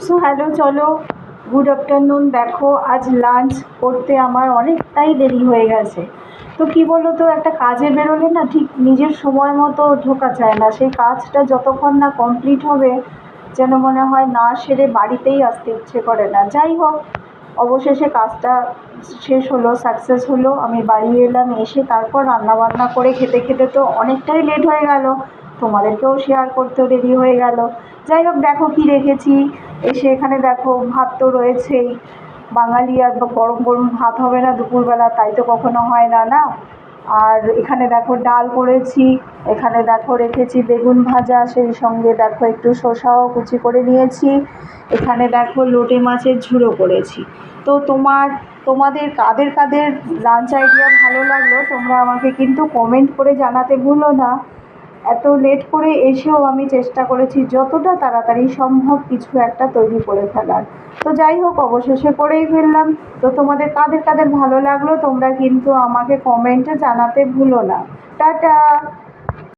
So hello, চলো, good afternoon. দেখো, আজ লাঞ্চ করতে আমার অনেকটাই দেরি হয়ে গেছে। তো কী বলো তো, একটা কাজে বেরোলে না ঠিক নিজের সময় মতো ঢোকা যায় না, সেই কাজটা যতক্ষণ না কমপ্লিট হবে যেন মনে হয় না সেরে বাড়িতেই আসতে ইচ্ছে করে না। যাই হোক, অবশেষে কাজটা শেষ হলো, সাকসেস হলো। আমি বাড়ি এলাম, এসে তারপর রান্নাবান্না করে খেতে খেতে তো অনেকটাই লেট হয়ে গেল, তোমাদেরকেও শেয়ার করতেও দেরি হয়ে গেল। যাই হোক, দেখো কি রেখেছি। এসে এখানে দেখো, ভাত তো রয়েছেই। বাঙালি আর গরম গরম ভাত হবে না দুপুরবেলা? তাই তো কখনো হয় না, না? আর এখানে দেখো ডাল করেছি, এখানে দেখো রেখেছি বেগুন ভাজা, সেই সঙ্গে দেখো একটু শসাও কুচি করে নিয়েছি, এখানে দেখো লোটে মাছের ঝুড়ো করেছি। তো তোমাদের কাদের কাদের লাঞ্চ আইডিয়া ভালো লাগলো তোমরা আমাকে কিন্তু কমেন্ট করে জানাতে ভুলো না। এত লেট করে এসেও আমি চেষ্টা করেছি যতটা তাড়াতাড়ি সম্ভব কিছু একটা তৈরি করে ফেলার। তো যাই হোক, অবশেষে করেই ফেললাম। তো তোমাদের কাদের কাদের ভালো লাগলো তোমরা কিন্তু আমাকে কমেন্টে জানাতে ভুলো না। টাটা।